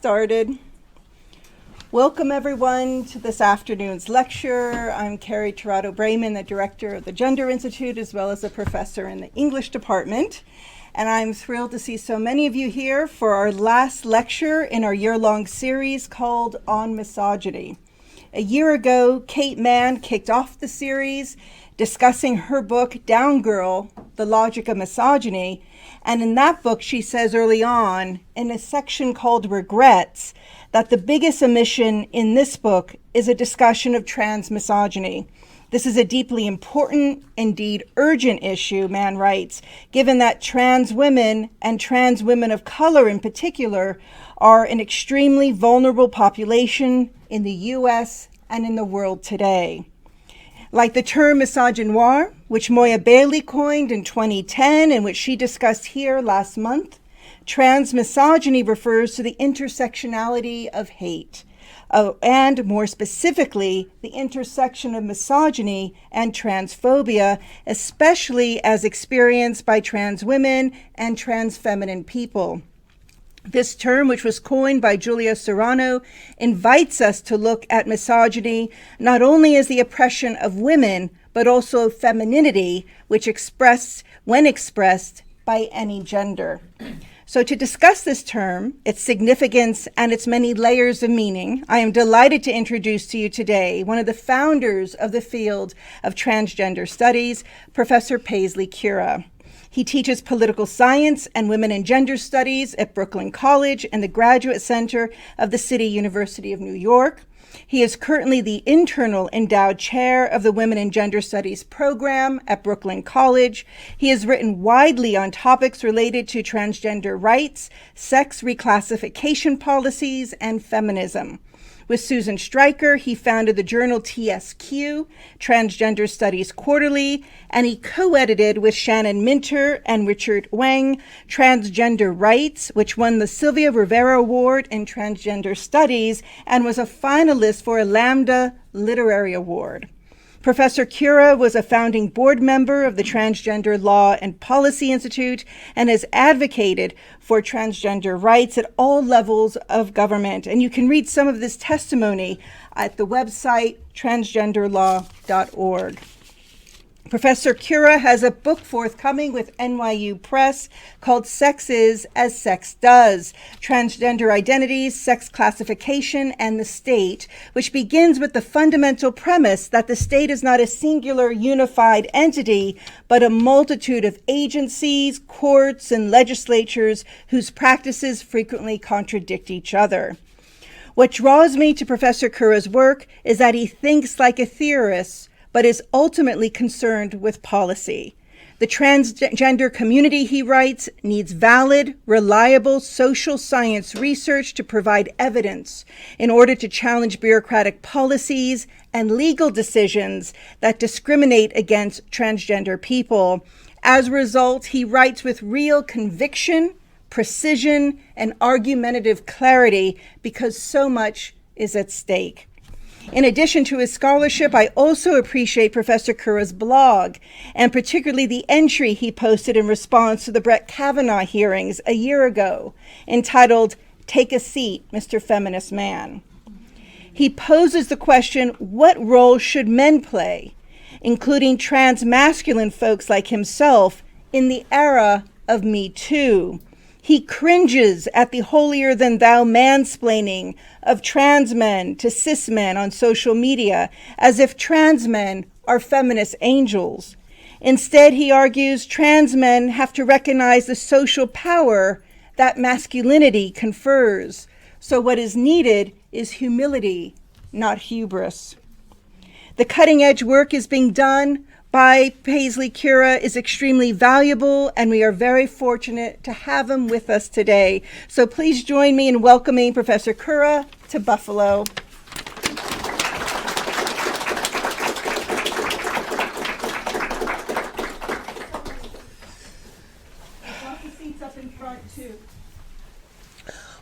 started. Welcome everyone to this afternoon's lecture. I'm Carrie Tirado-Brayman, the director of the Gender Institute, as well as a professor in the English department. And I'm thrilled to see so many of you here for our last lecture in our year-long series called On Misogyny. A year ago, Kate Mann kicked off the series discussing her book, Down Girl, The Logic of Misogyny. And in that book, she says early on, in a section called Regrets, that the biggest omission in this book is a discussion of transmisogyny. This is a deeply important, indeed urgent issue, Mann writes, given that trans women and trans women of color in particular are an extremely vulnerable population in the US and in the world today. Like the term misogynoir, which Moya Bailey coined in 2010 and which she discussed here last month, transmisogyny refers to the intersectionality of hate, and more specifically, the intersection of misogyny and transphobia, especially as experienced by trans women and trans feminine people. This term, which was coined by Julia Serrano, invites us to look at misogyny not only as the oppression of women, but also of femininity, which when expressed by any gender. So to discuss this term, its significance, and its many layers of meaning, I am delighted to introduce to you today one of the founders of the field of transgender studies, Professor Paisley Currah. He teaches political science and women and gender studies at Brooklyn College and the Graduate Center of the City University of New York. He is currently the internal endowed chair of the Women and Gender Studies program at Brooklyn College. He has written widely on topics related to transgender rights, sex reclassification policies, and feminism. With Susan Stryker, he founded the journal TSQ, Transgender Studies Quarterly, and he co-edited with Shannon Minter and Richard Wang, Transgender Rights, which won the Sylvia Rivera Award in Transgender Studies and was a finalist for a Lambda Literary Award. Professor Currah was a founding board member of the Transgender Law and Policy Institute and has advocated for transgender rights at all levels of government. And you can read some of this testimony at the website transgenderlaw.org. Professor Currah has a book forthcoming with NYU Press called Sex Is as Sex Does, Transgender Identities, Sex Classification, and the State, which begins with the fundamental premise that the state is not a singular unified entity, but a multitude of agencies, courts, and legislatures whose practices frequently contradict each other. What draws me to Professor Currah's work is that he thinks like a theorist, but is ultimately concerned with policy. The transgender community, he writes, needs valid, reliable social science research to provide evidence in order to challenge bureaucratic policies and legal decisions that discriminate against transgender people. As a result, he writes with real conviction, precision, and argumentative clarity because so much is at stake. In addition to his scholarship, I also appreciate Professor Currah's blog, and particularly the entry he posted in response to the Brett Kavanaugh hearings a year ago, entitled, "Take a Seat, Mr. Feminist Man." He poses the question, what role should men play, including trans masculine folks like himself, in the era of Me Too? He cringes at the holier-than-thou mansplaining of trans men to cis men on social media, as if trans men are feminist angels. Instead, he argues trans men have to recognize the social power that masculinity confers. So what is needed is humility, not hubris. The cutting-edge work is being done by Paisley Currah is extremely valuable, and we are very fortunate to have him with us today. So please join me in welcoming Professor Currah to Buffalo. Lots of seats up in front too.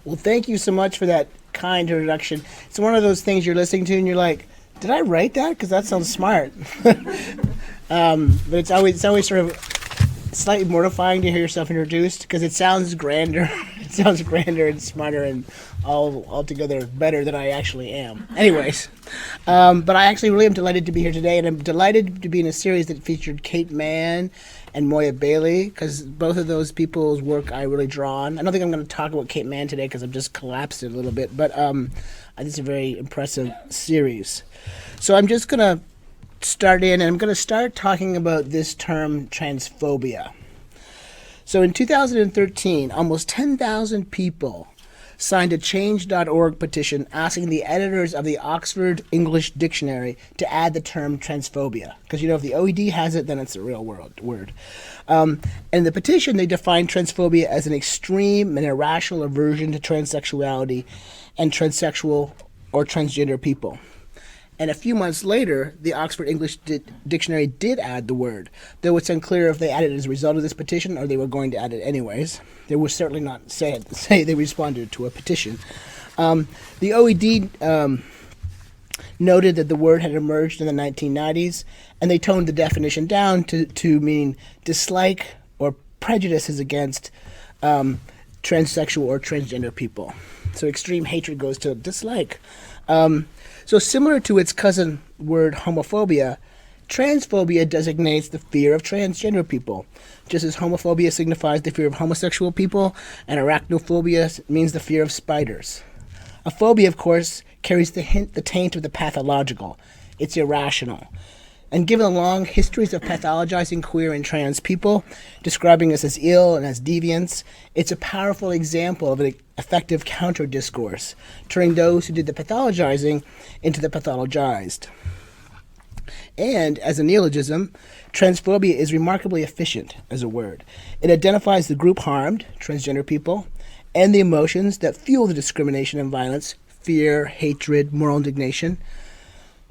Well, thank you so much for that kind introduction. It's one of those things you're listening to and you're like, did I write that? Because that sounds smart. But it's always sort of slightly mortifying to hear yourself introduced because it sounds grander It sounds grander and smarter and altogether better than I actually am. Anyways, but I actually really am delighted to be here today, and I'm delighted to be in a series that featured Kate Mann and Moya Bailey, because both of those people's work I really draw on. I don't think I'm going to talk about Kate Mann today because I've just collapsed it a little bit, but I think it's a very impressive series. So I'm just going to start in, and I'm going to start talking about this term transphobia. So in 2013, almost 10,000 people signed a Change.org petition asking the editors of the Oxford English Dictionary to add the term transphobia. Because, if the OED has it, then it's a real word. And in the petition, they defined transphobia as an extreme and irrational aversion to transsexuality and transsexual or transgender people. And a few months later, the Oxford English Dictionary did add the word, though it's unclear if they added it as a result of this petition or they were going to add it anyways. They were certainly not say they responded to a petition. The OED noted that the word had emerged in the 1990s, and they toned the definition down to mean dislike or prejudices against transsexual or transgender people. So extreme hatred goes to dislike. So similar to its cousin word homophobia, transphobia designates the fear of transgender people, just as homophobia signifies the fear of homosexual people, and arachnophobia means the fear of spiders. A phobia, of course, carries the taint of the pathological. It's irrational. And given the long histories of pathologizing queer and trans people, describing us as ill and as deviants, it's a powerful example of an effective counter-discourse, turning those who did the pathologizing into the pathologized. And, as a neologism, transphobia is remarkably efficient as a word. It identifies the group harmed, transgender people, and the emotions that fuel the discrimination and violence, fear, hatred, moral indignation.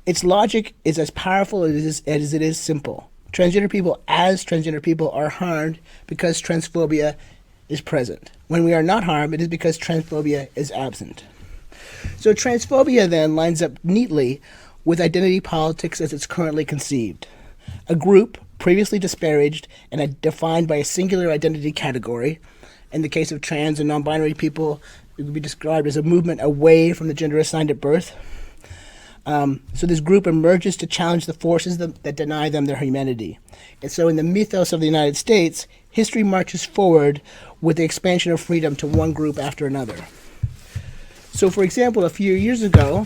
Its logic is as powerful as it is simple. Transgender people are harmed because transphobia is present. When we are not harmed, it is because transphobia is absent. So transphobia then lines up neatly with identity politics as it's currently conceived. A group previously disparaged and defined by a singular identity category. In the case of trans and non-binary people, it would be described as a movement away from the gender assigned at birth. So this group emerges to challenge the forces that deny them their humanity. And so in the mythos of the United States, history marches forward with the expansion of freedom to one group after another. So for example, a few years ago,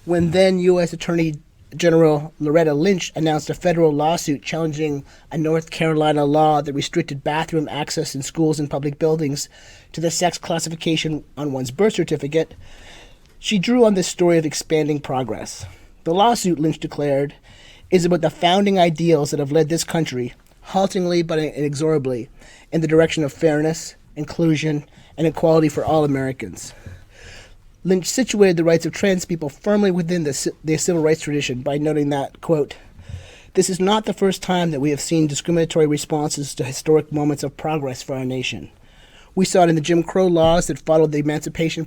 when then U.S. Attorney General Loretta Lynch announced a federal lawsuit challenging a North Carolina law that restricted bathroom access in schools and public buildings to the sex classification on one's birth certificate, she drew on this story of expanding progress. The lawsuit, Lynch declared, is about the founding ideals that have led this country, haltingly but inexorably, in the direction of fairness, inclusion, and equality for all Americans. Lynch situated the rights of trans people firmly within the civil rights tradition by noting that, quote, "This is not the first time that we have seen discriminatory responses to historic moments of progress for our nation. We saw it in the Jim Crow laws that followed the Emancipation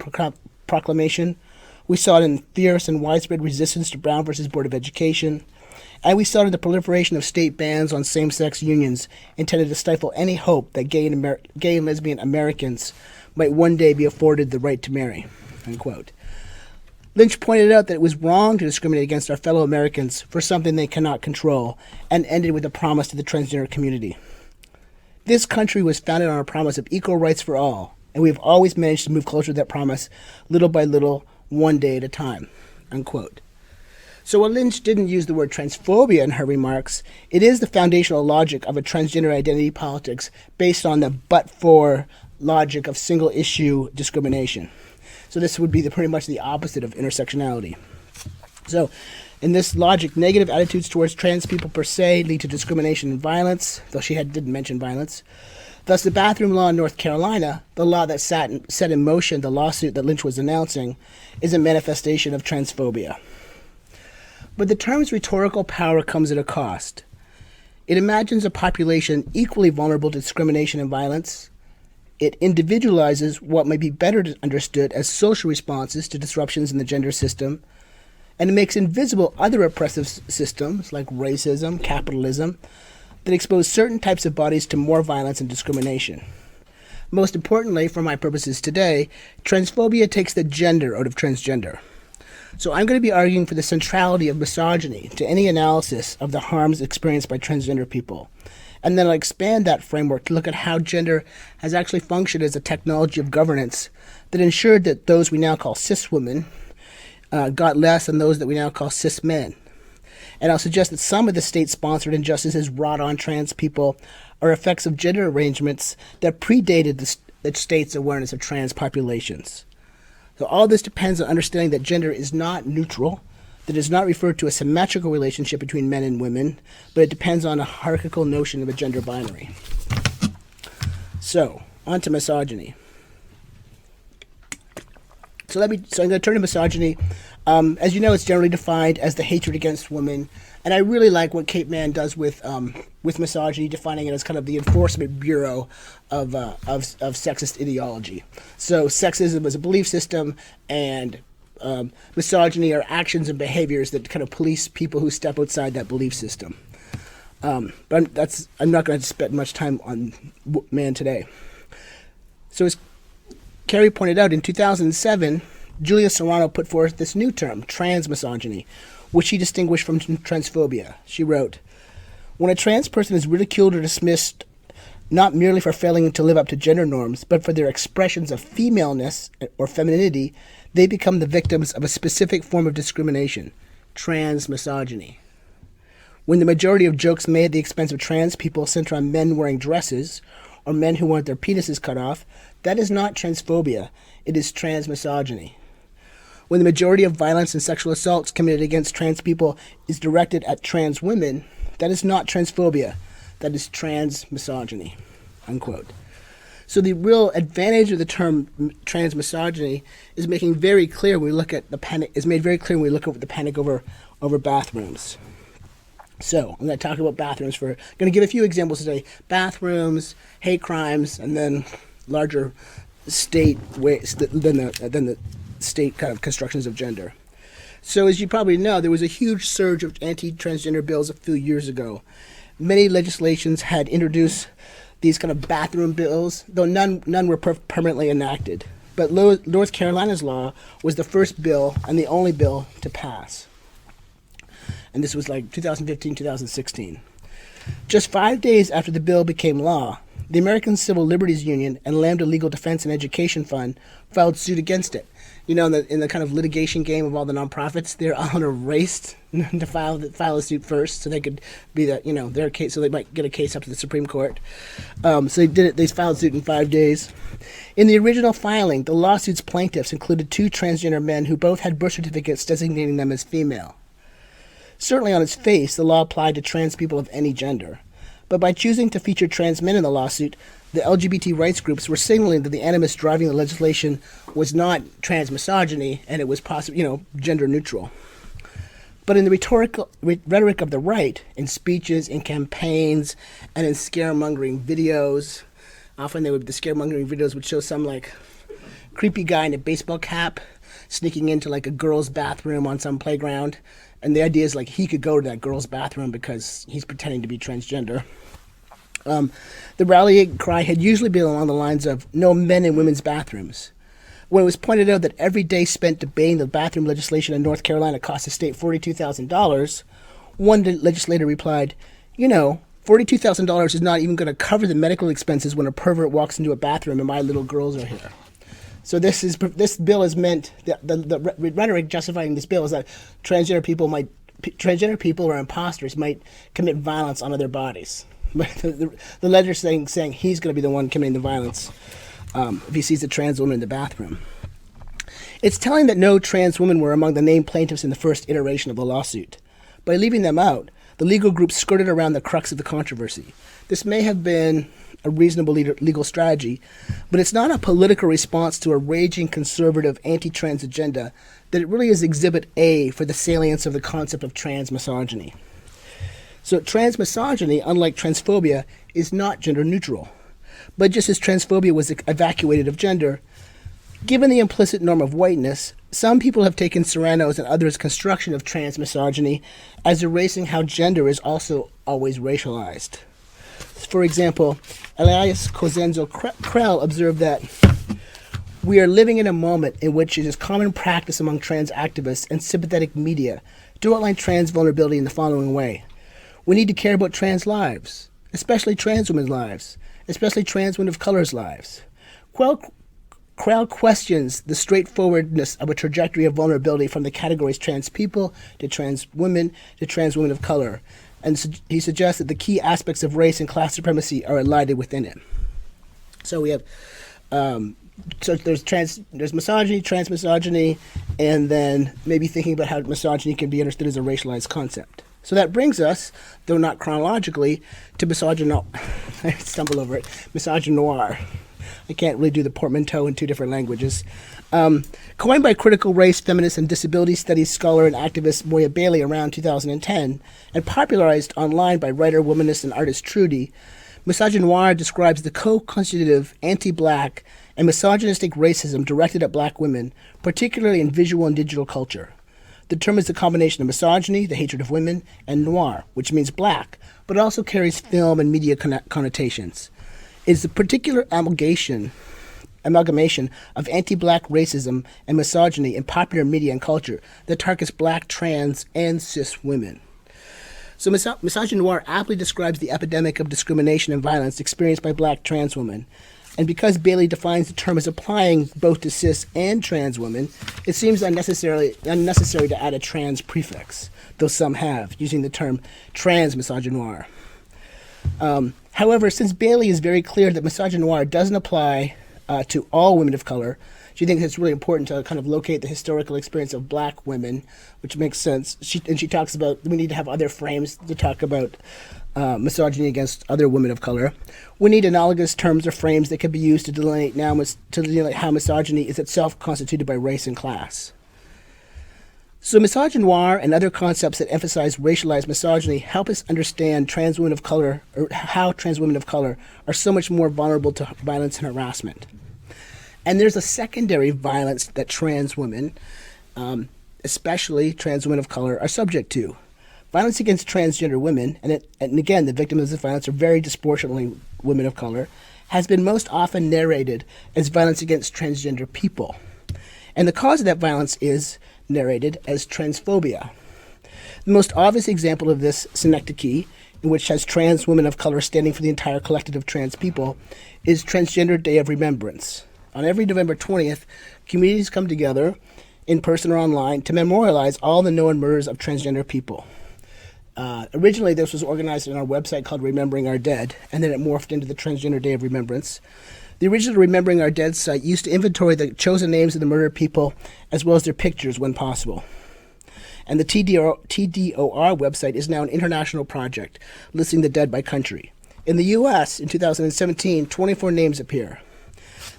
Proclamation. We saw it in fierce and widespread resistance to Brown versus Board of Education. And we saw it in the proliferation of state bans on same-sex unions intended to stifle any hope that gay and lesbian Americans might one day be afforded the right to marry," unquote. Lynch pointed out that it was wrong to discriminate against our fellow Americans for something they cannot control, and ended with a promise to the transgender community. This country was founded on a promise of equal rights for all, and we have always managed to move closer to that promise, little by little, one day at a time, unquote. So while Lynch didn't use the word transphobia in her remarks, it is the foundational logic of a transgender identity politics based on the but-for logic of single-issue discrimination. So this would be pretty much the opposite of intersectionality. So in this logic, negative attitudes towards trans people per se lead to discrimination and violence, though she didn't mention violence. Thus, the bathroom law in North Carolina, the law that set in motion the lawsuit that Lynch was announcing, is a manifestation of transphobia. But the term's rhetorical power comes at a cost. It imagines a population equally vulnerable to discrimination and violence. It individualizes what might be better understood as social responses to disruptions in the gender system, and it makes invisible other oppressive systems like racism, capitalism, that expose certain types of bodies to more violence and discrimination. Most importantly, for my purposes today, transphobia takes the gender out of transgender. So I'm going to be arguing for the centrality of misogyny to any analysis of the harms experienced by transgender people. And then I'll expand that framework to look at how gender has actually functioned as a technology of governance that ensured that those we now call cis women got less than those that we now call cis men. And I'll suggest that some of the state-sponsored injustices wrought on trans people are effects of gender arrangements that predated the state's awareness of trans populations. So all this depends on understanding that gender is not neutral, that is not referred to a symmetrical relationship between men and women, but it depends on a hierarchical notion of a gender binary. So, on to misogyny. So I'm going to turn to misogyny. As you know, it's generally defined as the hatred against women, and I really like what Kate Manne does with misogyny, defining it as kind of the enforcement bureau of sexist ideology. So sexism is a belief system, and misogyny are actions and behaviors that kind of police people who step outside that belief system. But I'm not going to spend much time on Manne today. So as Carrie pointed out, in 2007, Julia Serrano put forth this new term, transmisogyny, which she distinguished from transphobia. She wrote, "When a trans person is ridiculed or dismissed not merely for failing to live up to gender norms, but for their expressions of femaleness or femininity, they become the victims of a specific form of discrimination, transmisogyny. When the majority of jokes made at the expense of trans people center on men wearing dresses or men who want their penises cut off, that is not transphobia, it is transmisogyny. When the majority of violence and sexual assaults committed against trans people is directed at trans women, that is not transphobia, that is transmisogyny," unquote. So the real advantage of the term transmisogyny is making very clear when we look at the panic. Is made very clear when we look at the panic over bathrooms. So I'm going to talk about bathrooms I'm going to give a few examples today: bathrooms, hate crimes, and then larger state ways than the state kind of constructions of gender. So as you probably know, there was a huge surge of anti-transgender bills a few years ago. Many legislations had introduced these kind of bathroom bills, though none were permanently enacted. But North Carolina's law was the first bill and the only bill to pass. And this was like 2015, 2016. Just 5 days after the bill became law, the American Civil Liberties Union and Lambda Legal Defense and Education Fund filed suit against it. You know, in the kind of litigation game of all the nonprofits, they're all in a race to file a suit first, so they could be their case, so they might get a case up to the Supreme Court. So they did it. They filed suit in 5 days. In the original filing, the lawsuit's plaintiffs included 2 transgender men who both had birth certificates designating them as female. Certainly on its face, the law applied to trans people of any gender. But by choosing to feature trans men in the lawsuit, the LGBT rights groups were signaling that the animus driving the legislation was not transmisogyny, and it was possibly, gender neutral. But in the rhetoric of the right, in speeches, in campaigns, and in scaremongering videos, often the scaremongering videos would show some creepy guy in a baseball cap sneaking into a girl's bathroom on some playground, and the idea is he could go to that girl's bathroom because he's pretending to be transgender. The rallying cry had usually been along the lines of no men in women's bathrooms. When it was pointed out that every day spent debating the bathroom legislation in North Carolina cost the state $42,000, one legislator replied, $42,000 is not even going to cover the medical expenses when a pervert walks into a bathroom and my little girls are here. So this bill is meant, the rhetoric justifying this bill is that transgender people or imposters might commit violence on other bodies. But the letter saying he's going to be the one committing the violence if he sees a trans woman in the bathroom. It's telling that no trans women were among the named plaintiffs in the first iteration of the lawsuit. By leaving them out, the legal group skirted around the crux of the controversy. This may have been a reasonable legal strategy, but it's not a political response to a raging conservative anti-trans agenda that it really is Exhibit A for the salience of the concept of transmisogyny. So transmisogyny, unlike transphobia, is not gender neutral. But just as transphobia was evacuated of gender, given the implicit norm of whiteness, some people have taken Serrano's and others' construction of transmisogyny as erasing how gender is also always racialized. For example, Elias Cosenzo Krell observed that we are living in a moment in which it is common practice among trans activists and sympathetic media to outline trans vulnerability in the following way. We need to care about trans lives, especially trans women's lives, especially trans women of color's lives. Krell questions the straightforwardness of a trajectory of vulnerability from the categories trans people to trans women of color, and he suggests that the key aspects of race and class supremacy are elided within it. So we have there's misogyny, transmisogyny, and then maybe thinking about how misogyny can be understood as a racialized concept. So that brings us, though not chronologically, to I stumble over it, misogynoir. I can't really do the portmanteau in two different languages. Coined by critical race, feminist, and disability studies scholar and activist Moya Bailey around 2010, and popularized online by writer, womanist, and artist Trudy, misogynoir describes the co-constitutive, anti-black, and misogynistic racism directed at black women, particularly in visual and digital culture. The term is a combination of misogyny, the hatred of women, and noir, which means black, but also carries film and media connotations. It is a particular amalgamation of anti-black racism and misogyny in popular media and culture that targets black, trans, and cis women. So misogynoir aptly describes the epidemic of discrimination and violence experienced by black trans women. And because Bailey defines the term as applying both to cis and trans women, it seems unnecessary to add a trans prefix, though some have, using the term trans misogynoir. However, since Bailey is very clear that misogynoir doesn't apply to all women of color, she thinks it's really important to kind of locate the historical experience of black women, which makes sense. She talks about we need to have other frames to talk about misogyny against other women of color. We need analogous terms or frames that can be used to delineate how misogyny is itself constituted by race and class. So misogynoir and other concepts that emphasize racialized misogyny help us understand trans women of color, or how trans women of color are so much more vulnerable to violence and harassment. And there's a secondary violence that trans women, especially trans women of color, are subject to. Violence against transgender women, and again, the victims of this violence are very disproportionately women of color, has been most often narrated as violence against transgender people. And the cause of that violence is narrated as transphobia. The most obvious example of this synecdoche, in which has trans women of color standing for the entire collective of trans people, is Transgender Day of Remembrance. On every November 20th, communities come together, in person or online, to memorialize all the known murders of transgender people. Originally, this was organized on our website called Remembering Our Dead, and then it morphed into the Transgender Day of Remembrance. The original Remembering Our Dead site used to inventory the chosen names of the murdered people, as well as their pictures when possible. And the TDOR website is now an international project, listing the dead by country. In the U.S., in 2017, 24 names appear.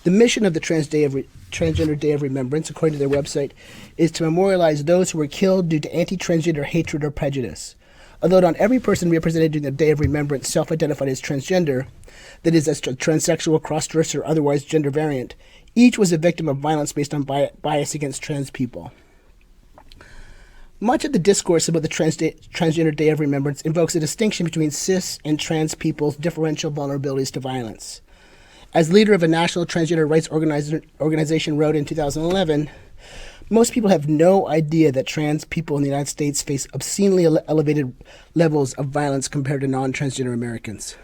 The mission of the Transgender Day of Remembrance, according to their website, is to memorialize those who were killed due to anti-transgender hatred or prejudice. Although not every person represented during the Day of Remembrance self-identified as transgender, that is, as transsexual, cross-dresser, or otherwise gender variant, each was a victim of violence based on bias against trans people. Much of the discourse about the Transgender Day of Remembrance invokes a distinction between cis and trans people's differential vulnerabilities to violence. As leader of a national transgender rights organization wrote in 2011, most people have no idea that trans people in the United States face obscenely elevated levels of violence compared to non-transgender Americans.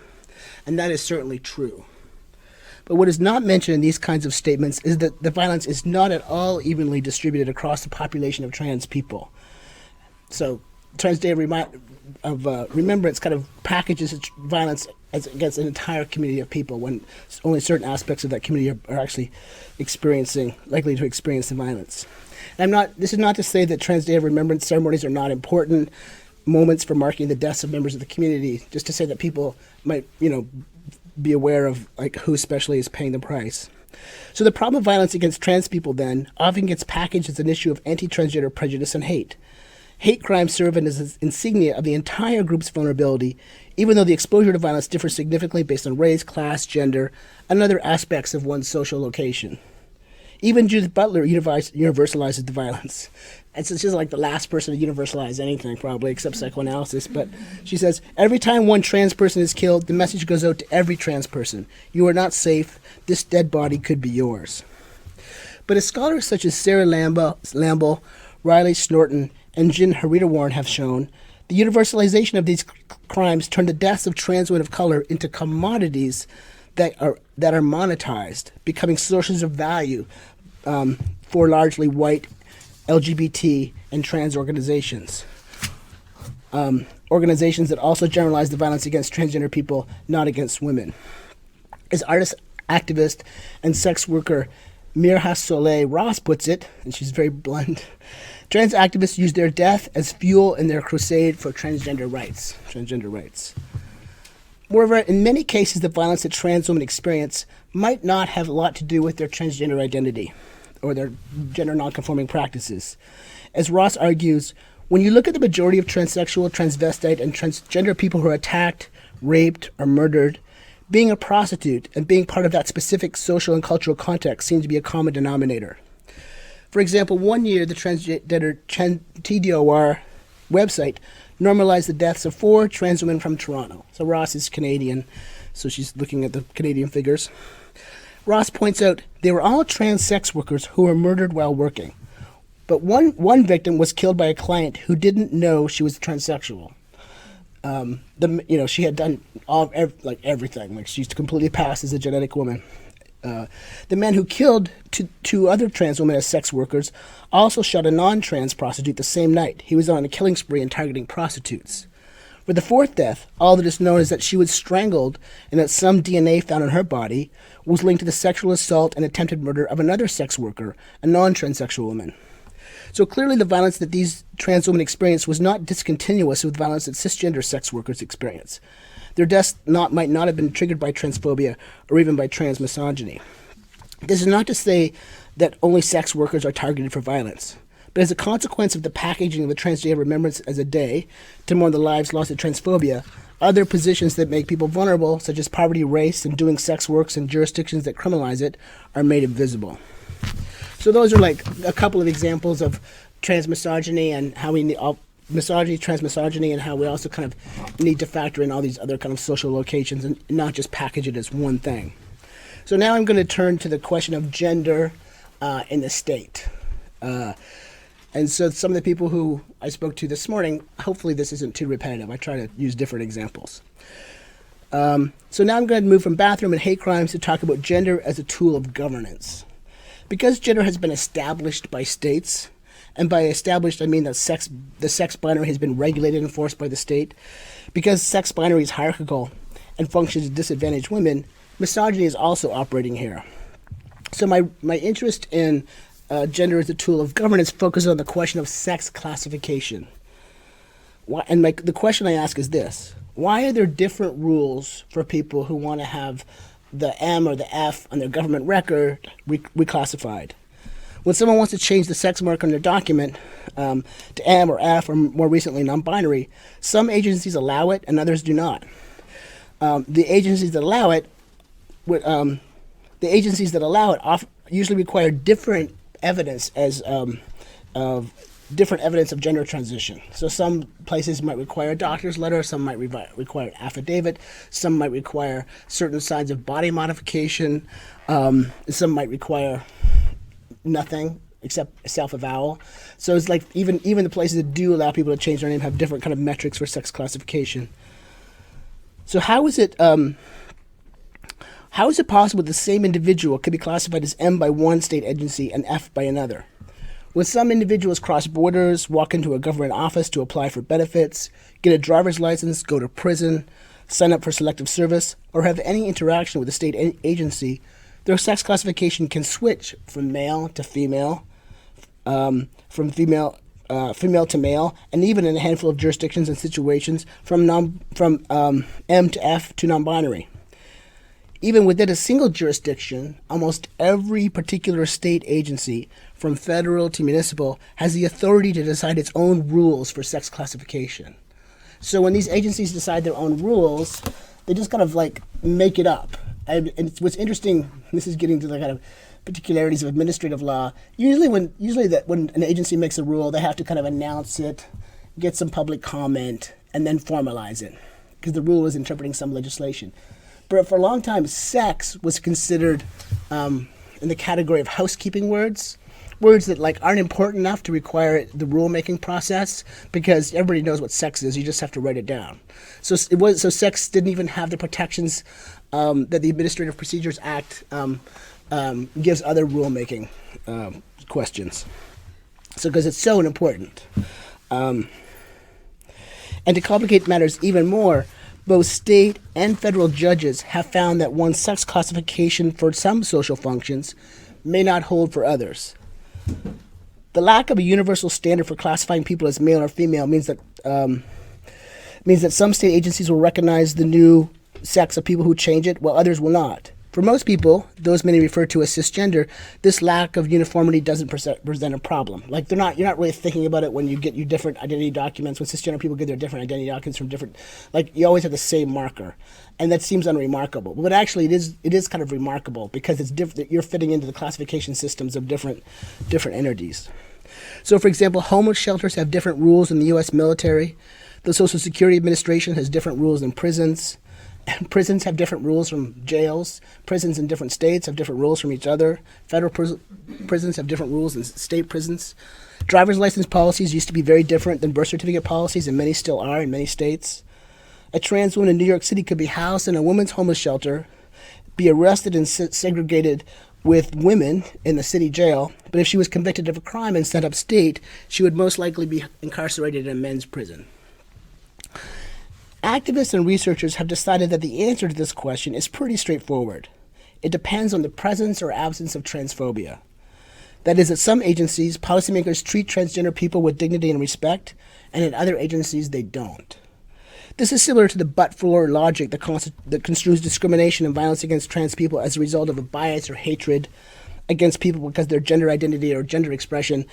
And that is certainly true. But what is not mentioned in these kinds of statements is that the violence is not at all evenly distributed across the population of trans people. So Trans Day of Remembrance kind of packages violence as against an entire community of people when only certain aspects of that community are actually likely to experience the violence. And this is not to say that Trans Day of Remembrance ceremonies are not important moments for marking the deaths of members of the community, just to say that people might, be aware of who especially is paying the price. So the problem of violence against trans people then often gets packaged as an issue of anti-transgender prejudice and hate. Hate crimes serve as an insignia of the entire group's vulnerability, even though the exposure to violence differs significantly based on race, class, gender, and other aspects of one's social location. Even Judith Butler universalizes the violence. And so she's like the last person to universalize anything, probably, except psychoanalysis. But she says, every time one trans person is killed, the message goes out to every trans person. You are not safe. This dead body could be yours. But as scholars such as Sarah Lamble, Riley Snorton, and Jin Harita-Warren have shown, the universalization of these crimes turned the deaths of trans women of color into commodities that are monetized, becoming sources of value for largely white LGBT and trans organizations. Organizations that also generalize the violence against transgender people, not against women. As artist, activist, and sex worker Mirha Soleil Ross puts it, and she's very blunt, trans activists use their death as fuel in their crusade for transgender rights. Moreover, in many cases, the violence that trans women experience might not have a lot to do with their transgender identity or their gender nonconforming practices. As Ross argues, when you look at the majority of transsexual, transvestite, and transgender people who are attacked, raped, or murdered, being a prostitute and being part of that specific social and cultural context seems to be a common denominator. For example, one year, the transgender TDOR website normalized the deaths of 4 trans women from Toronto. So Ross is Canadian, so she's looking at the Canadian figures. Ross points out they were all trans sex workers who were murdered while working. But one victim was killed by a client who didn't know she was transsexual. She had done everything. Like, she's completely passed as a genetic woman. The man who killed two other trans women as sex workers also shot a non-trans prostitute the same night. He was on a killing spree and targeting prostitutes. For the 4th death, all that is known is that she was strangled and that some DNA found on her body was linked to the sexual assault and attempted murder of another sex worker, a non-transsexual woman. So clearly the violence that these trans women experienced was not discontinuous with violence that cisgender sex workers experience. Their deaths might not have been triggered by transphobia or even by transmisogyny. This is not to say that only sex workers are targeted for violence, but as a consequence of the packaging of the Transgender Day of Remembrance as a day to mourn the lives lost to transphobia, other positions that make people vulnerable, such as poverty, race, and doing sex works in jurisdictions that criminalize it, are made invisible. So those are like a couple of examples of transmisogyny and how we need transmisogyny, and how we also kind of need to factor in all these other kind of social locations and not just package it as one thing. So now I'm going to turn to the question of gender in the state. And so some of the people who I spoke to this morning, hopefully this isn't too repetitive. I try to use different examples. So now I'm going to move from bathroom and hate crimes to talk about gender as a tool of governance. Because gender has been established by states, and by established I mean that the sex binary has been regulated and enforced by the state, because sex binary is hierarchical and functions to disadvantage women, misogyny is also operating here. So my interest in gender as a tool of governance focuses on the question of sex classification. The question I ask is this: why are there different rules for people who want to have the M or the F on their government record reclassified? When someone wants to change the sex mark on their document to M or F, or more recently non-binary, some agencies allow it and others do not. The agencies that allow it usually require different evidence different evidence of gender transition. So some places might require a doctor's letter, some might require an affidavit, some might require certain signs of body modification, some might require nothing except self-avowal. So it's like even the places that do allow people to change their name have different kind of metrics for sex classification. So how is it possible the same individual could be classified as M by one state agency and F by another? When some individuals cross borders, walk into a government office to apply for benefits, get a driver's license, go to prison, sign up for selective service, or have any interaction with a state agency, their sex classification can switch from male to female, from female to male, and even in a handful of jurisdictions and situations from M to F to non-binary. Even within a single jurisdiction, almost every particular state agency, from federal to municipal, has the authority to decide its own rules for sex classification. So when these agencies decide their own rules, they just kind of like make it up. And what's interesting, this is getting to the kind of particularities of administrative law. Usually when an agency makes a rule, they have to kind of announce it, get some public comment, and then formalize it, because the rule is interpreting some legislation. But for a long time, sex was considered in the category of housekeeping words that like aren't important enough to require the rulemaking process, because everybody knows what sex is. You just have to write it down. So sex didn't even have the protections that the Administrative Procedures Act gives other rulemaking questions. So because it's so important. And to complicate matters even more, both state and federal judges have found that one sex classification for some social functions may not hold for others. The lack of a universal standard for classifying people as male or female means that some state agencies will recognize the new sex of people who change it, while others will not. For most people, those many refer to as cisgender, this lack of uniformity doesn't present a problem. Like you're not really thinking about it when you get your different identity documents. When cisgender people get their different identity documents from different, like you always have the same marker, and that seems unremarkable. But actually, it is kind of remarkable, because it's different. You're fitting into the classification systems of different entities. So, for example, homeless shelters have different rules in the U.S. military. The Social Security Administration has different rules than prisons. Prisons have different rules from jails. Prisons in different states have different rules from each other. Federal prisons have different rules than state prisons. Driver's license policies used to be very different than birth certificate policies, and many still are in many states. A trans woman in New York City could be housed in a women's homeless shelter, be arrested and segregated with women in the city jail, but if she was convicted of a crime and sent upstate, she would most likely be incarcerated in a men's prison. Activists and researchers have decided that the answer to this question is pretty straightforward. It depends on the presence or absence of transphobia. That is, at some agencies, policymakers treat transgender people with dignity and respect, and in other agencies, they don't. This is similar to the but-for logic that construes discrimination and violence against trans people as a result of a bias or hatred against people because their gender identity or gender expression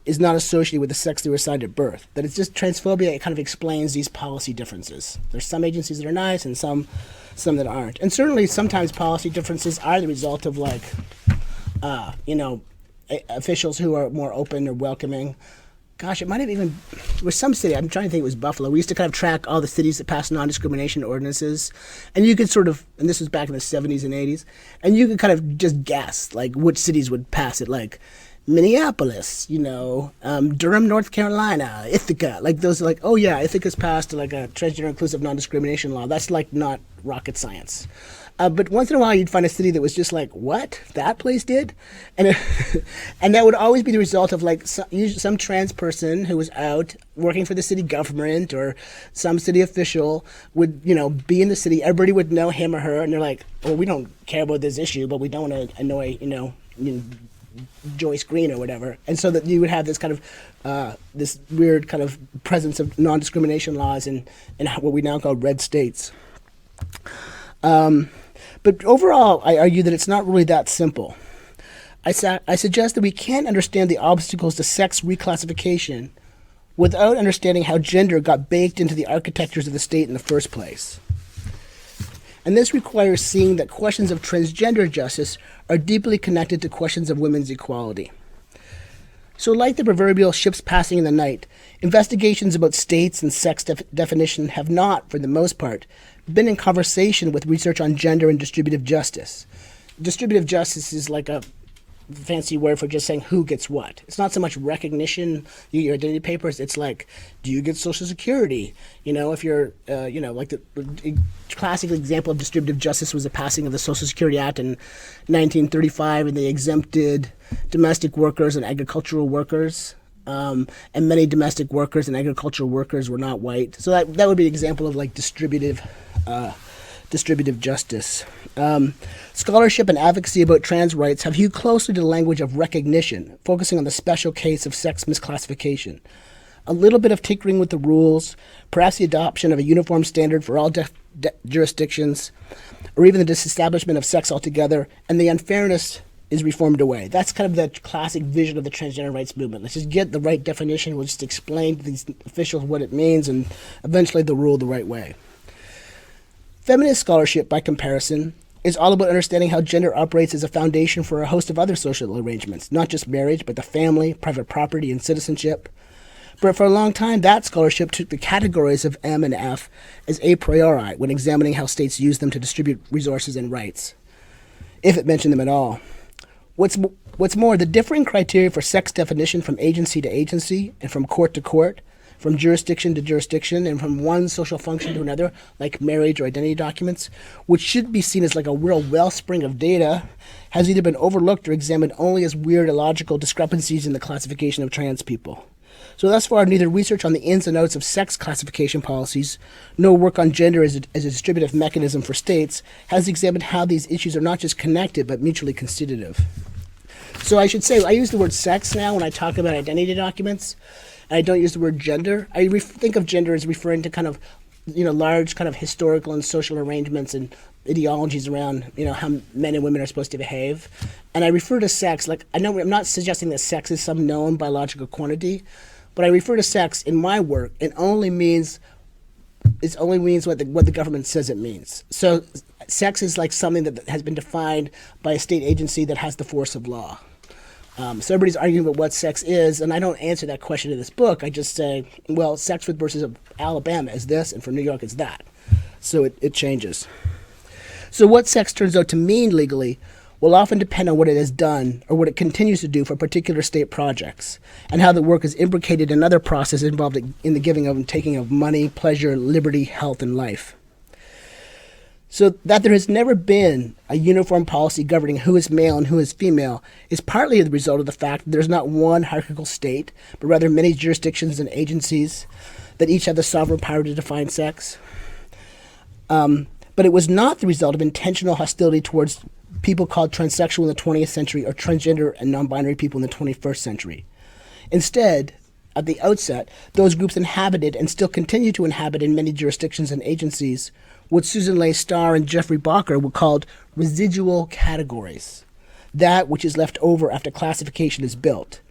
is not associated with the sex they were assigned at birth. That it's just transphobia, it kind of explains these policy differences. There's some agencies that are nice and some that aren't. And certainly sometimes policy differences are the result of officials who are more open or welcoming. Gosh, it might have even, there was some city, I'm trying to think it was Buffalo. We used to kind of track all the cities that passed non-discrimination ordinances. And you could sort of, and this was back in the 70s and 80s, and you could kind of just guess, like, which cities would pass it, like Minneapolis, Durham, North Carolina, Ithaca. Like, those are like, oh yeah, Ithaca's passed like a transgender inclusive non-discrimination law. That's like not rocket science. But once in a while, you'd find a city that was just like, what? That place did? And and that would always be the result of like some trans person who was out working for the city government or some city official would, be in the city. Everybody would know him or her. And they're like, well, we don't care about this issue, but we don't want to annoy, Joyce Green or whatever. And so that you would have this kind of, this weird kind of presence of non-discrimination laws in what we now call red states. But overall, I argue that it's not really that simple. I suggest that we can't understand the obstacles to sex reclassification without understanding how gender got baked into the architectures of the state in the first place. And this requires seeing that questions of transgender justice are deeply connected to questions of women's equality. So like the proverbial ships passing in the night, investigations about states and sex definition have not, for the most part, been in conversation with research on gender and distributive justice. Distributive justice is like a fancy word for just saying who gets what. It's not so much recognition, your identity papers, it's like, do you get Social Security? If you're, like the classic example of distributive justice was the passing of the Social Security Act in 1935, and they exempted domestic workers and agricultural workers. And many domestic workers and agricultural workers were not white. So that would be an example of like distributive justice. Scholarship and advocacy about trans rights have hewed closely to the language of recognition, focusing on the special case of sex misclassification. A little bit of tinkering with the rules, perhaps the adoption of a uniform standard for all jurisdictions, or even the disestablishment of sex altogether, and the unfairness is reformed away. That's kind of the classic vision of the transgender rights movement. Let's just get the right definition, we'll just explain to these officials what it means, and eventually they'll rule the right way. Feminist scholarship, by comparison, is all about understanding how gender operates as a foundation for a host of other social arrangements, not just marriage, but the family, private property, and citizenship. But for a long time, that scholarship took the categories of M and F as a priori when examining how states use them to distribute resources and rights, if it mentioned them at all. What's more, the differing criteria for sex definition from agency to agency and from court to court, from jurisdiction to jurisdiction, and from one social function to another, like marriage or identity documents, which should be seen as like a real wellspring of data, has either been overlooked or examined only as weird illogical discrepancies in the classification of trans people. So thus far, neither research on the ins and outs of sex classification policies, nor work on gender as a distributive mechanism for states, has examined how these issues are not just connected, but mutually constitutive. So I should say, I use the word sex now when I talk about identity documents. I don't use the word gender. I think of gender as referring to kind of, large kind of historical and social arrangements and ideologies around, how men and women are supposed to behave. And I refer to sex, I'm not suggesting that sex is some known biological quantity, but I refer to sex in my work, it only means what the government says it means. So sex is like something that has been defined by a state agency that has the force of law. So everybody's arguing about what sex is, and I don't answer that question in this book. I just say, well, sex with versus Alabama is this, and for New York it's that. So it changes. So what sex turns out to mean legally will often depend on what it has done or what it continues to do for particular state projects, and how the work is imbricated in other processes involved in the giving of and taking of money, pleasure, liberty, health, and life. So that there has never been a uniform policy governing who is male and who is female is partly the result of the fact that there's not one hierarchical state, but rather many jurisdictions and agencies that each have the sovereign power to define sex. But it was not the result of intentional hostility towards people called transsexual in the 20th century or transgender and non-binary people in the 21st century. Instead, at the outset, those groups inhabited and still continue to inhabit in many jurisdictions and agencies what Susan Leigh Starr and Jeffrey Bacher would call residual categories, that which is left over after classification is built.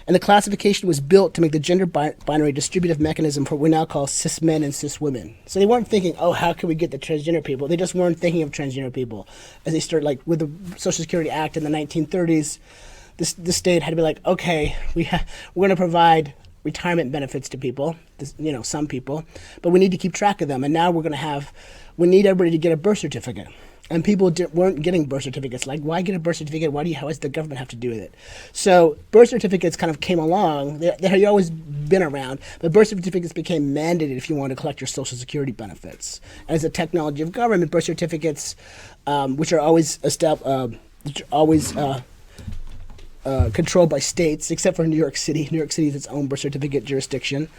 And the classification was built to make the gender binary distributive mechanism for what we now call cis men and cis women. So they weren't thinking, oh, how can we get the transgender people? They just weren't thinking of transgender people. As they started, like with the Social Security Act in the 1930s, the state had to be like, okay, we're going to provide retirement benefits to people, some people, but we need to keep track of them. And now we need everybody to get a birth certificate. And people weren't getting birth certificates. Like, why get a birth certificate? How does the government have to do with it? So birth certificates kind of came along. They had always been around, but birth certificates became mandated if you wanted to collect your Social Security benefits. And as a technology of government, birth certificates, which are always controlled by states, except for New York City. New York City is its own birth certificate jurisdiction.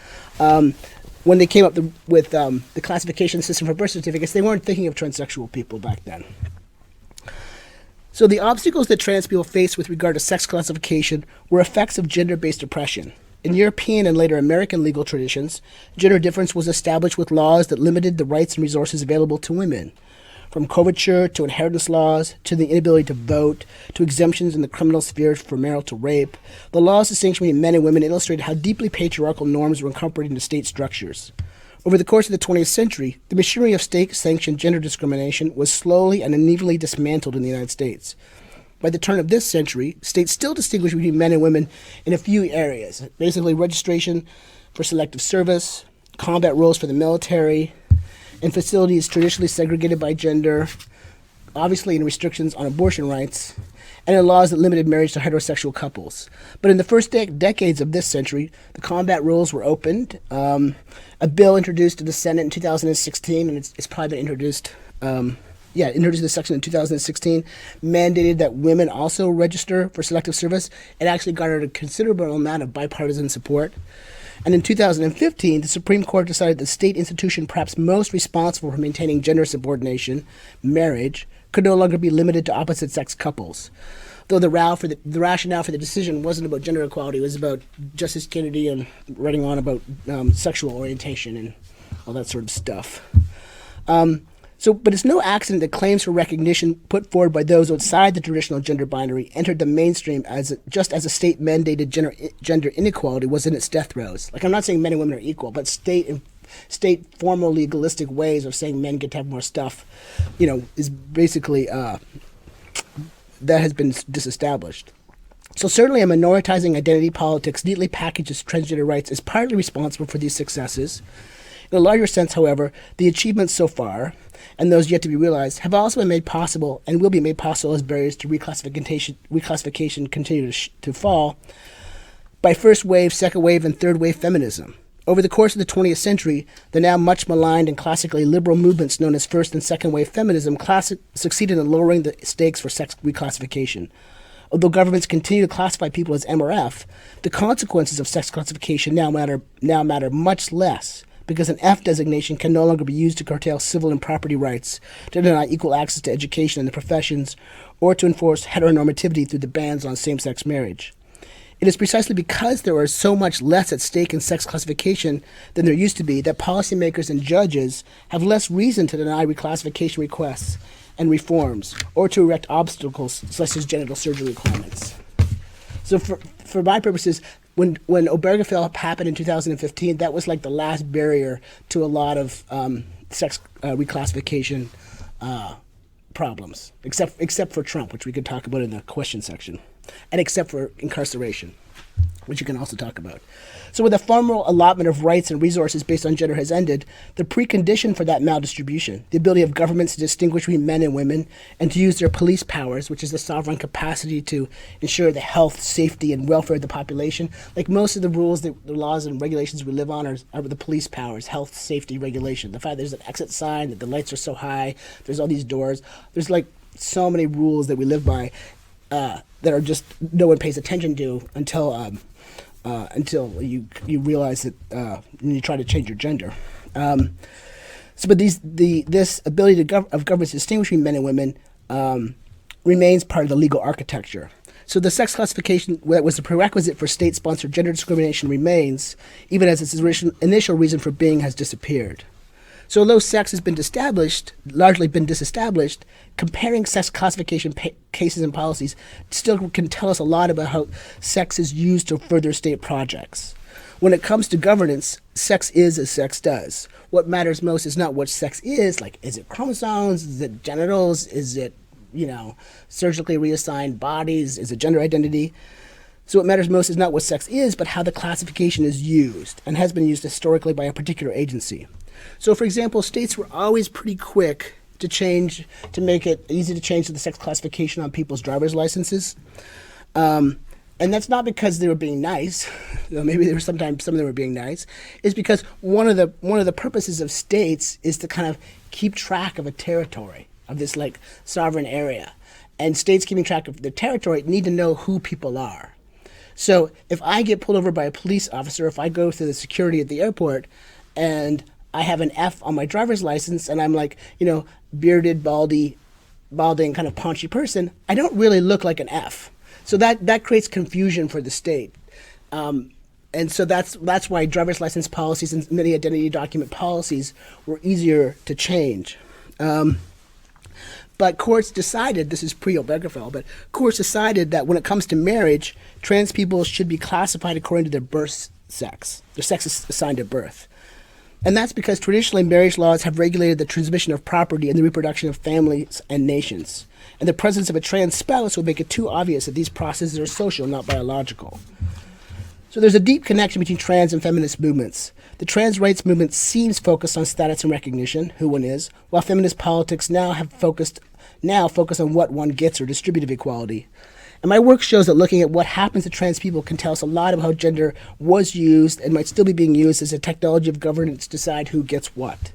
When they came up with the classification system for birth certificates, they weren't thinking of transsexual people back then. So the obstacles that trans people faced with regard to sex classification were effects of gender-based oppression. In European and later American legal traditions, gender difference was established with laws that limited the rights and resources available to women. From coverture to inheritance laws, to the inability to vote, to exemptions in the criminal sphere for marital rape, the laws distinguishing between men and women illustrated how deeply patriarchal norms were incorporated into state structures. Over the course of the 20th century, the machinery of state-sanctioned gender discrimination was slowly and unevenly dismantled in the United States. By the turn of this century, states still distinguish between men and women in a few areas, basically registration for selective service, combat roles for the military, in facilities traditionally segregated by gender, obviously in restrictions on abortion rights, and in laws that limited marriage to heterosexual couples. But in the first decades of this century, the combat rules were opened. A bill introduced to the Senate in 2016, and it's probably been introduced to the section in 2016, mandated that women also register for selective service. It actually garnered a considerable amount of bipartisan support. And in 2015, the Supreme Court decided the state institution perhaps most responsible for maintaining gender subordination, marriage, could no longer be limited to opposite-sex couples. Though the rationale for the decision wasn't about gender equality, it was about Justice Kennedy and writing on about sexual orientation and all that sort of stuff. But it's no accident that claims for recognition put forward by those outside the traditional gender binary entered the mainstream just as a state-mandated gender inequality was in its death throes. Like, I'm not saying men and women are equal, but state state formal legalistic ways of saying men get to have more stuff, is basically that has been disestablished. So certainly a minoritizing identity politics neatly packaged as transgender rights is partly responsible for these successes. In a larger sense, however, the achievements so far, and those yet to be realized, have also been made possible and will be made possible as barriers to reclassification continue to fall by first wave, second wave, and third wave feminism. Over the course of the 20th century, the now much maligned and classically liberal movements known as first and second wave feminism succeeded in lowering the stakes for sex reclassification. Although governments continue to classify people as M or F, the consequences of sex classification now matter much less, because an F designation can no longer be used to curtail civil and property rights, to deny equal access to education and the professions, or to enforce heteronormativity through the bans on same-sex marriage. It is precisely because there is so much less at stake in sex classification than there used to be that policymakers and judges have less reason to deny reclassification requests and reforms, or to erect obstacles such as genital surgery requirements. So for my purposes, when Obergefell happened in 2015, that was like the last barrier to a lot of sex reclassification problems, except for Trump, which we could talk about in the question section, and except for incarceration, which you can also talk about. So with a formal allotment of rights and resources based on gender has ended, the precondition for that maldistribution, the ability of governments to distinguish between men and women and to use their police powers, which is the sovereign capacity to ensure the health, safety, and welfare of the population. Like most of the rules, the laws and regulations we live on are the police powers, health, safety, regulation. The fact there's an exit sign, that the lights are so high, there's all these doors. There's like so many rules that we live by that are just no one pays attention to until you realize that you try to change your gender. But this ability of governments to distinguish between men and women remains part of the legal architecture. So the sex classification that was the prerequisite for state-sponsored gender discrimination remains, even as its initial reason for being has disappeared. So although sex has been largely been disestablished, comparing sex classification cases and policies still can tell us a lot about how sex is used to further state projects. When it comes to governance, sex is as sex does. What matters most is not what sex is, like is it chromosomes, is it genitals, is it, surgically reassigned bodies, is it gender identity? So what matters most is not what sex is, but how the classification is used and has been used historically by a particular agency. So, for example, states were always pretty quick to make it easy to change the sex classification on people's driver's licenses. And that's not because they were being nice. Maybe there were sometimes some of them were being nice. It's because one of the purposes of states is to kind of keep track of a territory, of this like sovereign area. And states keeping track of their territory need to know who people are. So if I get pulled over by a police officer, if I go through the security at the airport and I have an F on my driver's license and I'm like, bearded, balding, kind of paunchy person, I don't really look like an F. So that creates confusion for the state. And so that's why driver's license policies and many identity document policies were easier to change. But courts decided, this is pre-Obergefell, but courts decided that when it comes to marriage, trans people should be classified according to their birth sex. Their sex is assigned at birth. And that's because traditionally marriage laws have regulated the transmission of property and the reproduction of families and nations. And the presence of a trans spouse would make it too obvious that these processes are social, not biological. So there's a deep connection between trans and feminist movements. The trans rights movement seems focused on status and recognition, who one is, while feminist politics now focus on what one gets or distributive equality. And my work shows that looking at what happens to trans people can tell us a lot about how gender was used and might still be being used as a technology of governance to decide who gets what.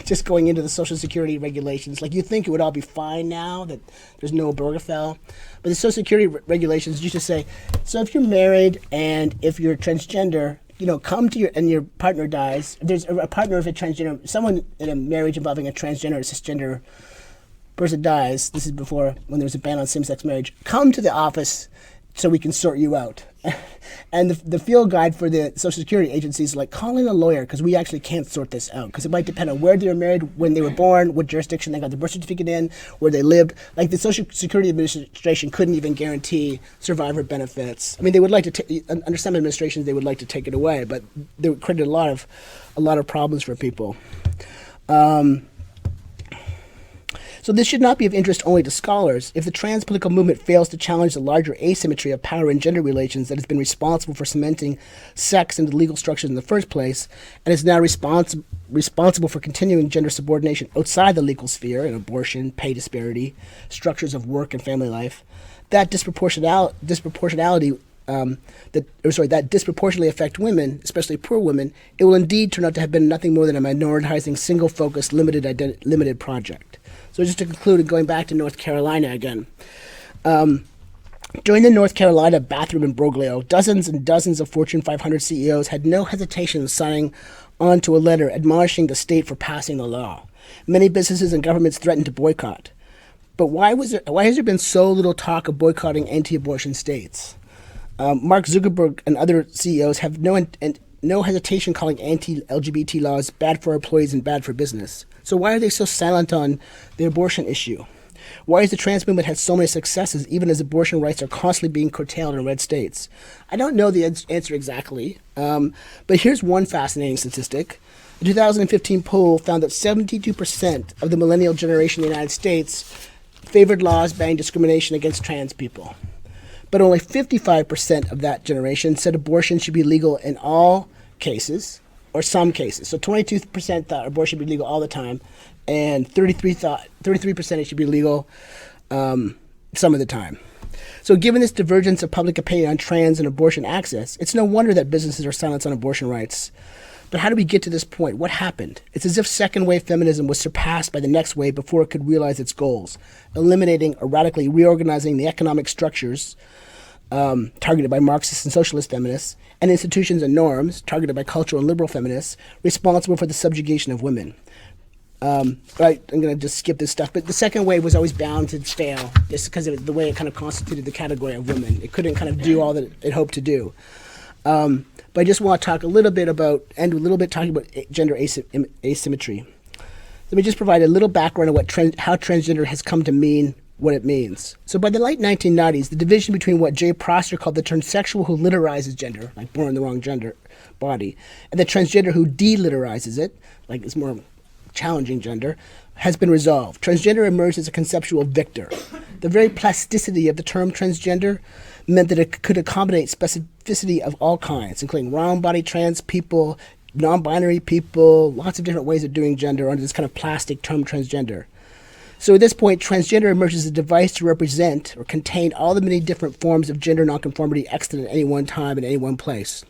Just going into the Social Security regulations, like you think it would all be fine now that there's no Obergefell, but the Social Security regulations used to say, so if you're married and if you're transgender, come to your partner dies. If there's a partner of a transgender, someone in a marriage involving a transgender or cisgender person dies, this is before when there was a ban on same-sex marriage, come to the office so we can sort you out. And the field guide for the Social Security agency is like, call in a lawyer because we actually can't sort this out because it might depend on where they were married, when they were born, what jurisdiction they got the birth certificate in, where they lived. Like the Social Security Administration couldn't even guarantee survivor benefits. I mean, they would like to under some administrations they would like to take it away, but they created a lot of problems for people. So this should not be of interest only to scholars. If the trans political movement fails to challenge the larger asymmetry of power and gender relations that has been responsible for cementing sex into legal structures in the first place, and is now responsible for continuing gender subordination outside the legal sphere in abortion, pay disparity, structures of work and family life, that disproportionality that disproportionately affect women, especially poor women, it will indeed turn out to have been nothing more than a minoritizing, single-focused, limited project. So just to conclude, and going back to North Carolina again, during the North Carolina bathroom imbroglio, dozens and dozens of Fortune 500 CEOs had no hesitation in signing onto a letter admonishing the state for passing the law. Many businesses and governments threatened to boycott. But why has there been so little talk of boycotting anti-abortion states? Mark Zuckerberg and other CEOs have no hesitation calling anti-LGBT laws bad for employees and bad for business. So why are they so silent on the abortion issue? Why has the trans movement had so many successes even as abortion rights are constantly being curtailed in red states? I don't know the answer exactly, but here's one fascinating statistic. A 2015 poll found that 72% of the millennial generation in the United States favored laws banning discrimination against trans people. But only 55% of that generation said abortion should be legal in all cases, or some cases. So 22% thought abortion should be legal all the time, and 33% it should be legal some of the time. So given this divergence of public opinion on trans and abortion access, it's no wonder that businesses are silent on abortion rights. But how do we get to this point? What happened? It's as if second-wave feminism was surpassed by the next wave before it could realize its goals, eliminating or radically reorganizing the economic structures targeted by Marxist and socialist feminists, and institutions and norms targeted by cultural and liberal feminists responsible for the subjugation of women. Right, I'm going to just skip this stuff, but the second wave was always bound to fail just because of the way it kind of constituted the category of women. It couldn't kind of do all that it hoped to do. But I just want to talk a little bit talking about gender asymmetry. Let me just provide a little background on how transgender has come to mean what it means. So by the late 1990s, the division between what Jay Prosser called the transsexual who literizes gender, like born in the wrong gender body, and the transgender who deliterizes it, like it's more challenging gender, has been resolved. Transgender emerged as a conceptual victor. The very plasticity of the term transgender meant that it could accommodate specificity of all kinds, including round-body trans people, non-binary people, lots of different ways of doing gender under this kind of plastic term transgender. So at this point, transgender emerges as a device to represent or contain all the many different forms of gender nonconformity extant at any one time in any one place.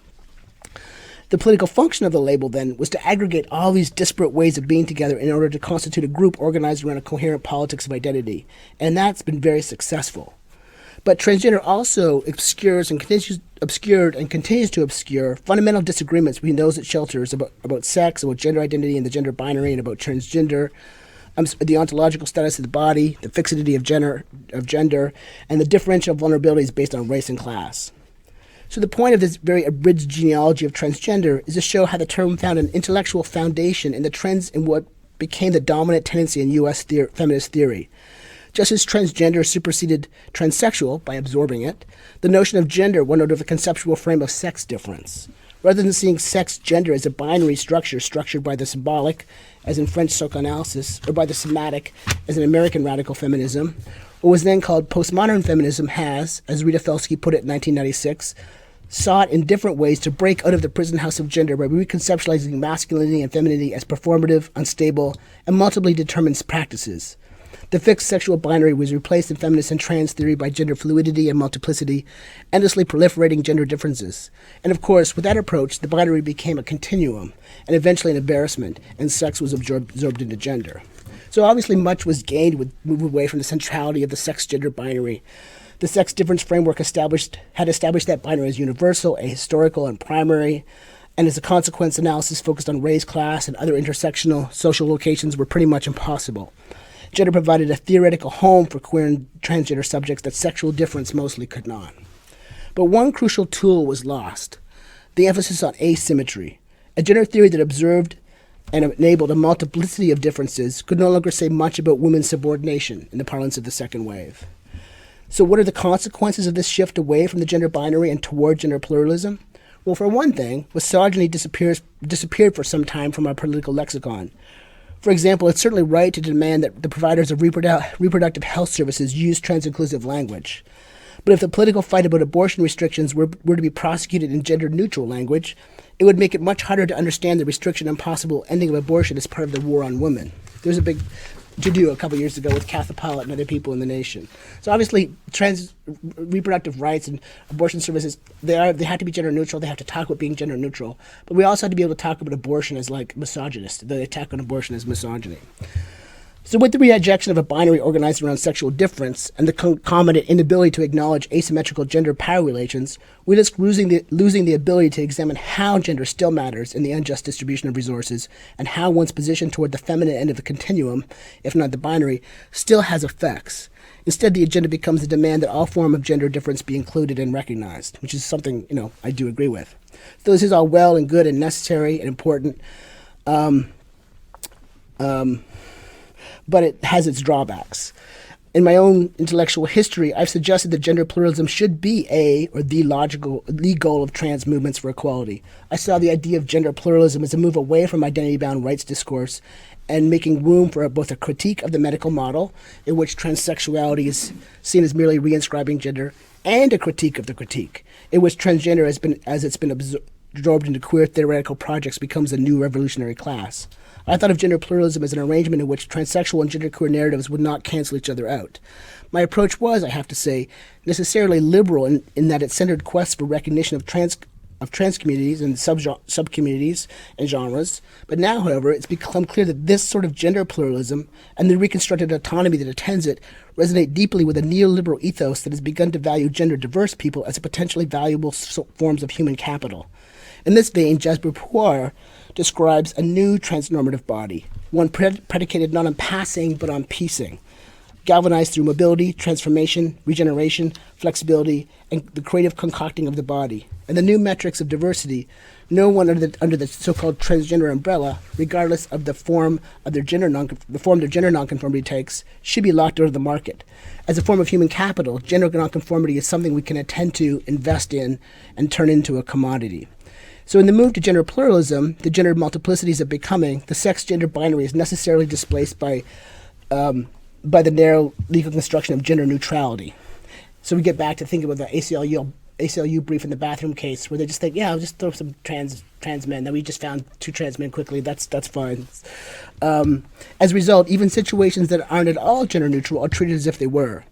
The political function of the label, then, was to aggregate all these disparate ways of being together in order to constitute a group organized around a coherent politics of identity. And that's been very successful. But transgender also obscured and continues to obscure fundamental disagreements between those it shelters about sex, about gender identity and the gender binary, and about transgender, the ontological status of the body, the fixity of gender, and the differential vulnerabilities based on race and class. So the point of this very abridged genealogy of transgender is to show how the term found an intellectual foundation in the trends in what became the dominant tendency in U.S. feminist theory. Just as transgender superseded transsexual by absorbing it, the notion of gender went out of the conceptual frame of sex difference. Rather than seeing sex-gender as a binary structure structured by the symbolic, as in French psychoanalysis, or by the somatic, as in American radical feminism, what was then called postmodern feminism has, as Rita Felsky put it in 1996, sought in different ways to break out of the prison house of gender by reconceptualizing masculinity and femininity as performative, unstable, and multiply determined practices. The fixed sexual binary was replaced in feminist and trans theory by gender fluidity and multiplicity, endlessly proliferating gender differences. And of course, with that approach, the binary became a continuum, and eventually an embarrassment, and sex was absorbed into gender. So obviously much was gained with moving away from the centrality of the sex-gender binary. The sex difference framework had established that binary as universal, ahistorical, and primary, and as a consequence, analysis focused on race, class, and other intersectional social locations were pretty much impossible. Gender provided a theoretical home for queer and transgender subjects that sexual difference mostly could not. But one crucial tool was lost: the emphasis on asymmetry. A gender theory that observed and enabled a multiplicity of differences could no longer say much about women's subordination in the parlance of the second wave. So what are the consequences of this shift away from the gender binary and toward gender pluralism? Well, for one thing, misogyny disappeared for some time from our political lexicon. For example, it's certainly right to demand that the providers of reproductive health services use trans-inclusive language. But if the political fight about abortion restrictions were to be prosecuted in gender-neutral language, it would make it much harder to understand the restriction and possible ending of abortion as part of the war on women. There was a big to-do a couple years ago with Katha Pollitt and other people in the nation. So obviously, reproductive rights and abortion services, they have to be gender-neutral. They have to talk about being gender-neutral. But we also have to be able to talk about abortion as like misogynist, the attack on abortion as misogyny. So with the rejection of a binary organized around sexual difference and the concomitant inability to acknowledge asymmetrical gender power relations, we risk losing the ability to examine how gender still matters in the unjust distribution of resources and how one's position toward the feminine end of the continuum, if not the binary, still has effects. Instead, the agenda becomes a demand that all form of gender difference be included and recognized, which is something, I do agree with. So this is all well and good and necessary and important. But it has its drawbacks. In my own intellectual history, I've suggested that gender pluralism should be the goal of trans movements for equality. I saw the idea of gender pluralism as a move away from identity-bound rights discourse and making room for both a critique of the medical model, in which transsexuality is seen as merely reinscribing gender, and a critique of the critique, in which transgender as it's been absorbed into queer theoretical projects becomes a new revolutionary class. I thought of gender pluralism as an arrangement in which transsexual and genderqueer narratives would not cancel each other out. My approach was, I have to say, necessarily liberal in that it centered quests for recognition of trans communities and subcommunities and genres. But now, however, it's become clear that this sort of gender pluralism and the reconstructed autonomy that attends it resonate deeply with a neoliberal ethos that has begun to value gender-diverse people as potentially valuable forms of human capital. In this vein, Jasper Puar describes a new transnormative body, one predicated not on passing but on piecing, galvanized through mobility, transformation, regeneration, flexibility, and the creative concocting of the body. And the new metrics of diversity, no one under the so-called transgender umbrella, regardless of the form their gender nonconformity takes, should be locked out of the market. As a form of human capital, gender nonconformity is something we can attend to, invest in, and turn into a commodity. So in the move to gender pluralism, the gender multiplicities of becoming, the sex-gender binary is necessarily displaced by the narrow legal construction of gender neutrality. So we get back to thinking about the ACLU brief in the bathroom case, where they just think, I'll just throw some trans men. Then we just found 2 trans men quickly. That's fine. As a result, even situations that aren't at all gender neutral are treated as if they were.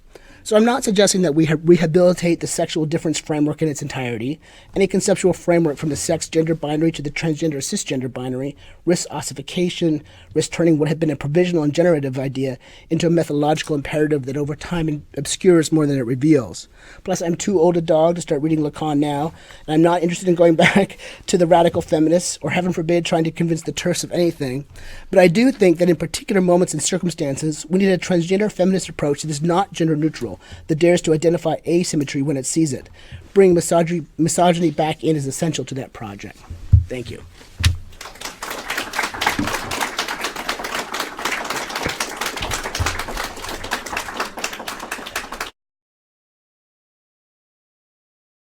So I'm not suggesting that we rehabilitate the sexual difference framework in its entirety. Any conceptual framework from the sex-gender binary to the transgender-cisgender binary risks ossification, risks turning what had been a provisional and generative idea into a methodological imperative that over time obscures more than it reveals. Plus, I'm too old a dog to start reading Lacan now, and I'm not interested in going back to the radical feminists, or heaven forbid, trying to convince the TERFs of anything. But I do think that in particular moments and circumstances, we need a transgender feminist approach that is not gender-neutral, that dares to identify asymmetry when it sees it. Bringing misogyny back in is essential to that project. Thank you.